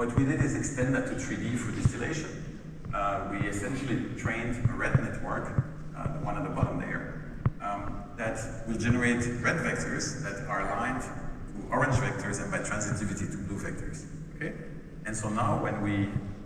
what we did is extend that to 3D for distillation. We essentially trained a red network, the one at the bottom there, that will generate red vectors that are aligned to orange vectors and by transitivity to blue vectors. Okay? And so now when we